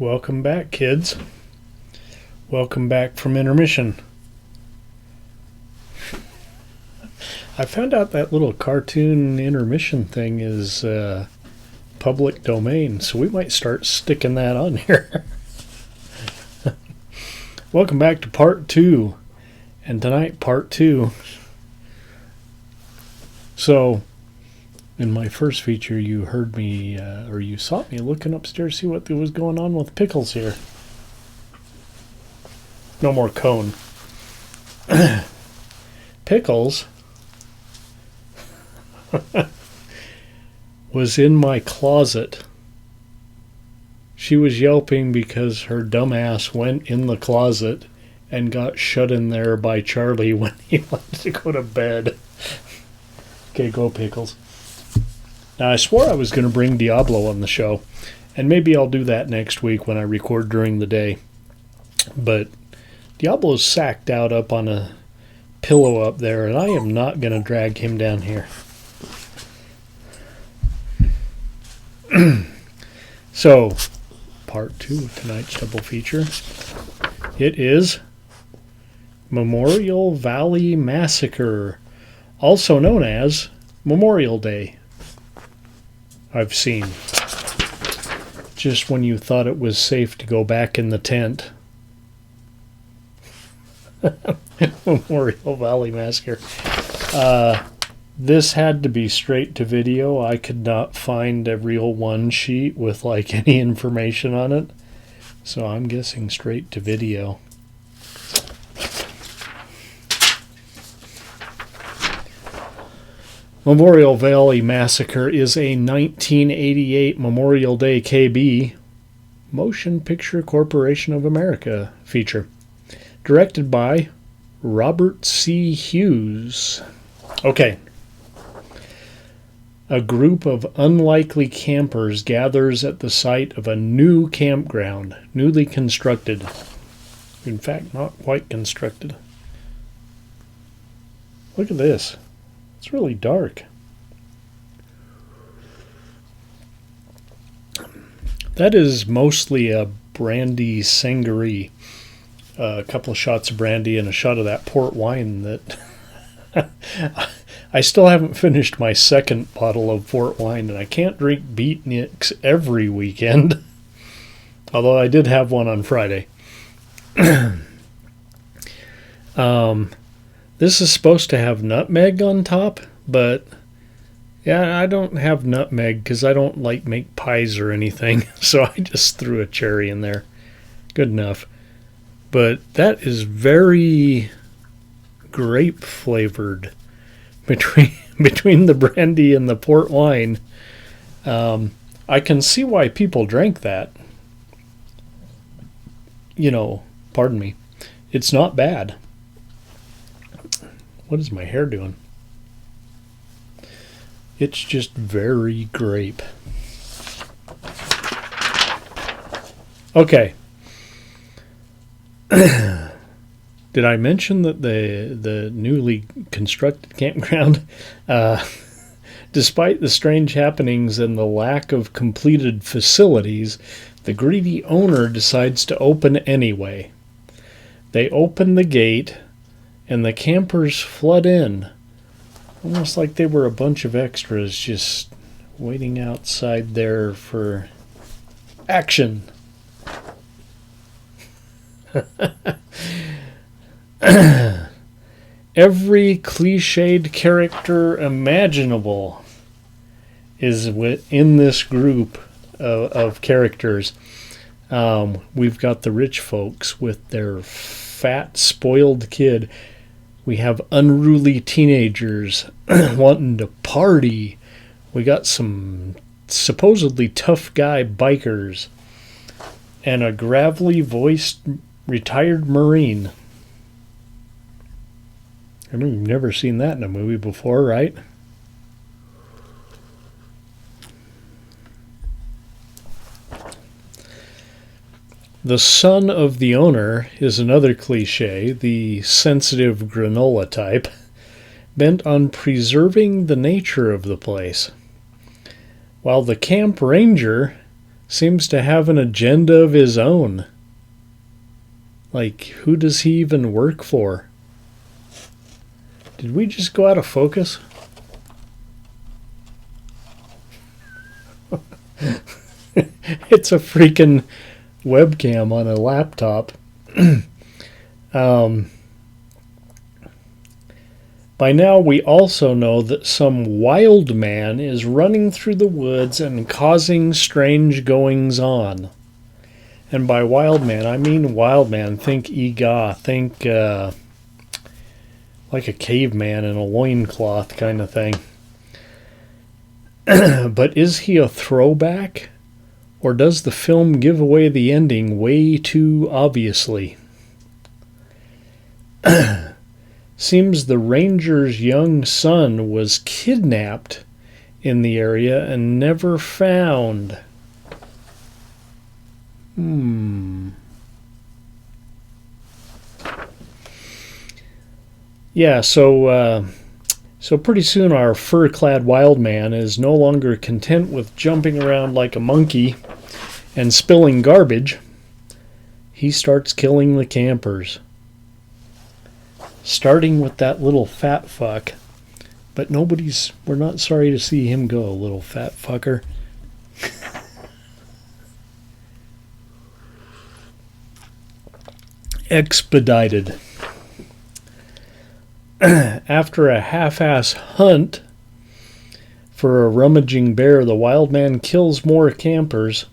Welcome back, kids. Welcome back from intermission. I found out that little cartoon intermission thing is public domain, so we might start sticking that on here. Welcome back to part 2. And tonight, part 2. So, in my first feature, you heard me, or you saw me looking upstairs to see what was going on with Pickles here. No more cone. Pickles was in my closet. She was yelping because her dumbass went in the closet and got shut in there by Charlie when he wanted to go to bed. Okay, go Pickles. Now, I swore I was going to bring Diablo on the show, and maybe I'll do that next week when I record during the day. But Diablo's sacked out up on a pillow up there, and I am not going to drag him down here. So, part 2 of tonight's double feature. It is Memorial Valley Massacre, also known as Memorial Day. I've seen. Just when you thought it was safe to go back in the tent. Memorial Valley Massacre. This had to be straight to video. I could not find a real one sheet with like any information on it. So I'm guessing straight to video. Memorial Valley Massacre is a 1988 Memorial Day KB Motion Picture Corporation of America feature. Directed by Robert C. Hughes. Okay. A group of unlikely campers gathers at the site of a new campground, newly constructed. In fact, not quite constructed. Look at this. It's really dark. That is mostly a brandy sangaree. A couple of shots of brandy and a shot of that port wine that... I still haven't finished my second bottle of port wine, and I can't drink beatniks every weekend. Although I did have one on Friday. This is supposed to have nutmeg on top, but yeah, I don't have nutmeg because I don't like make pies or anything, so I just threw a cherry in there. Good enough. But that is very grape flavored between the brandy and the port wine. I can see why people drank that. You know, pardon me. It's not bad. What is my hair doing? It's just very grape. Okay. Did I mention that the newly constructed campground, despite the strange happenings and the lack of completed facilities, the greedy owner decides to open anyway. They open the gate, and the campers flood in, almost like they were a bunch of extras just waiting outside there for action. Every cliched character imaginable is in this group of characters. We've got the rich folks with their fat, spoiled kid. We have unruly teenagers wanting to party. We got some supposedly tough guy bikers. And a gravelly voiced retired Marine. I know you've never seen that in a movie before, right? The son of the owner is another cliche, the sensitive granola type, bent on preserving the nature of the place, while the camp ranger seems to have an agenda of his own. Like, who does he even work for? Did we just go out of focus? It's a freaking webcam on a laptop. By now, we also know that some wild man is running through the woods and causing strange goings-on. And by wild man, I mean wild man. Think Ega. Think like a caveman in a loincloth kind of thing. But is he a throwback? Or does the film give away the ending way too obviously? Seems the ranger's young son was kidnapped in the area and never found. Yeah, so pretty soon our fur-clad wild man is no longer content with jumping around like a monkey and spilling garbage. He starts killing the campers. Starting with that little fat fuck. But we're not sorry to see him go, little fat fucker. Expedited. After a half-ass hunt for a rummaging bear, the wild man kills more campers,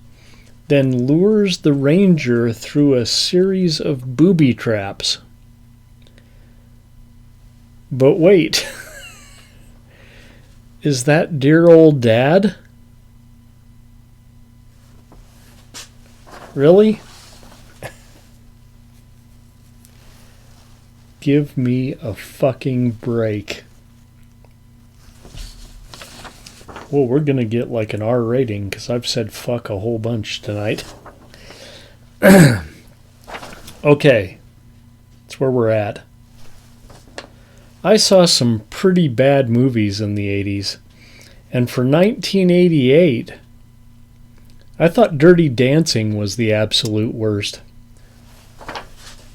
then lures the ranger through a series of booby traps. But wait, is that dear old dad? Really? Give me a fucking break. Well, we're gonna get like an R rating because I've said fuck a whole bunch tonight. Okay, that's where we're at. I saw some pretty bad movies in the 80s, and for 1988, I thought Dirty Dancing was the absolute worst.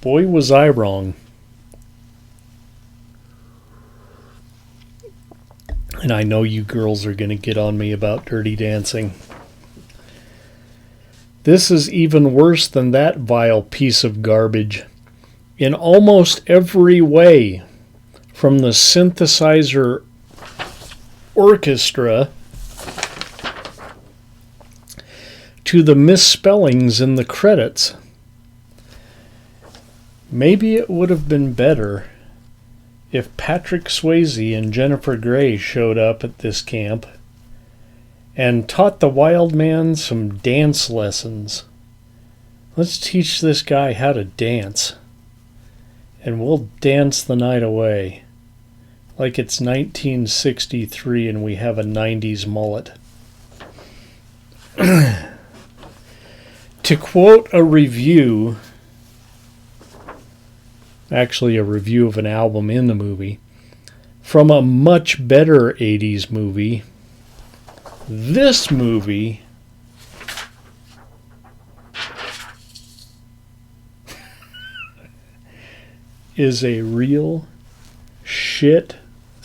Boy, was I wrong. And I know you girls are going to get on me about Dirty Dancing. This is even worse than that vile piece of garbage. In almost every way. From the synthesizer orchestra to the misspellings in the credits. Maybe it would have been better if Patrick Swayze and Jennifer Grey showed up at this camp and taught the wild man some dance lessons. Let's teach this guy how to dance, and we'll dance the night away like it's 1963 and we have a 90s mullet. To quote a review, actually a review of an album in the movie, from a much better 80s movie, this movie is a real shit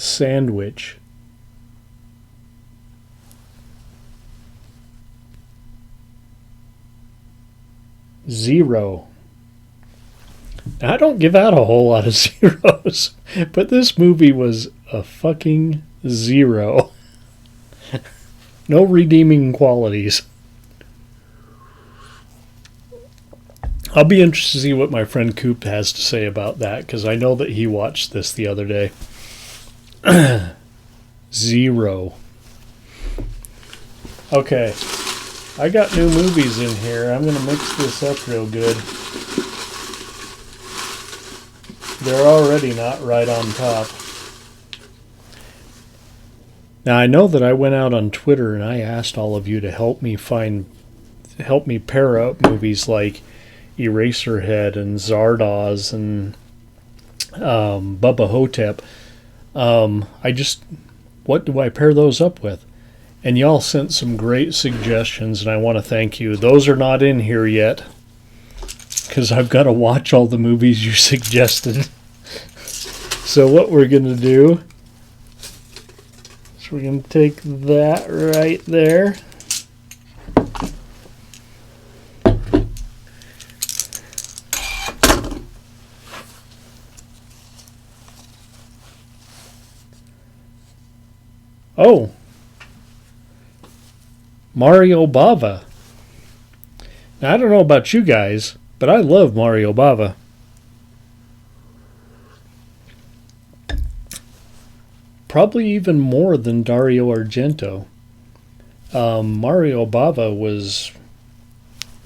sandwich. Zero. Now, I don't give out a whole lot of zeros, but this movie was a fucking zero. No redeeming qualities. I'll be interested to see what my friend Coop has to say about that, because I know that he watched this the other day. Zero. Okay. I got new movies in here. I'm going to mix this up real good. They're already not right on top. Now, I know that I went out on Twitter and I asked all of you to help me pair up movies like Eraserhead and Zardoz and Bubba Hotep. What do I pair those up with? And y'all sent some great suggestions, and I want to thank you. Those are not in here yet, because I've got to watch all the movies you suggested. So what we're going to do is we're going to take that right there. Oh, Mario Bava. Now, I don't know about you guys, but I love Mario Bava. Probably even more than Dario Argento. Mario Bava was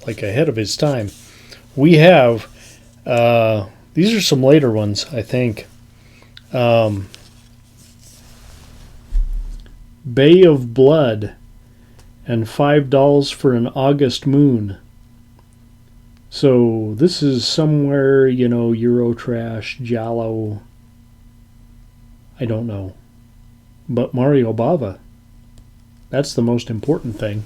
like ahead of his time. We have, these are some later ones, I think. Bay of Blood and $5 for an August Moon. So this is somewhere, Eurotrash, Giallo. I don't know. But Mario Bava. That's the most important thing.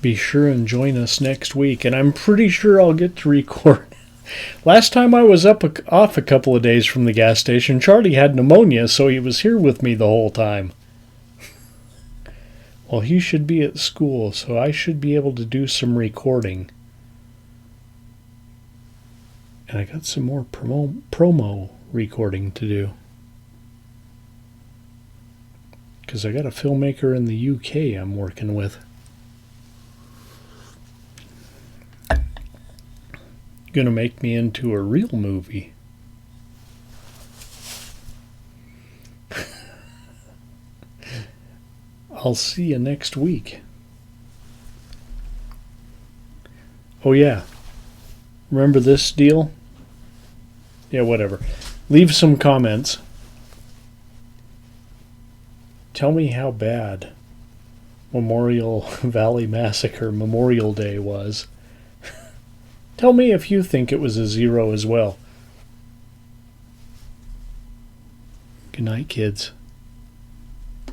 Be sure and join us next week, and I'm pretty sure I'll get to record. Last time I was off a couple of days from the gas station, Charlie had pneumonia, so he was here with me the whole time. Well, he should be at school, so I should be able to do some recording. And I got some more promo recording to do. Because I got a filmmaker in the UK I'm working with. Gonna make me into a real movie. I'll see you next week. Oh yeah. Remember this deal? Yeah, whatever. Leave some comments. Tell me how bad Memorial Valley Massacre Memorial Day was. Tell me if you think it was a 0 as well. Good night, kids.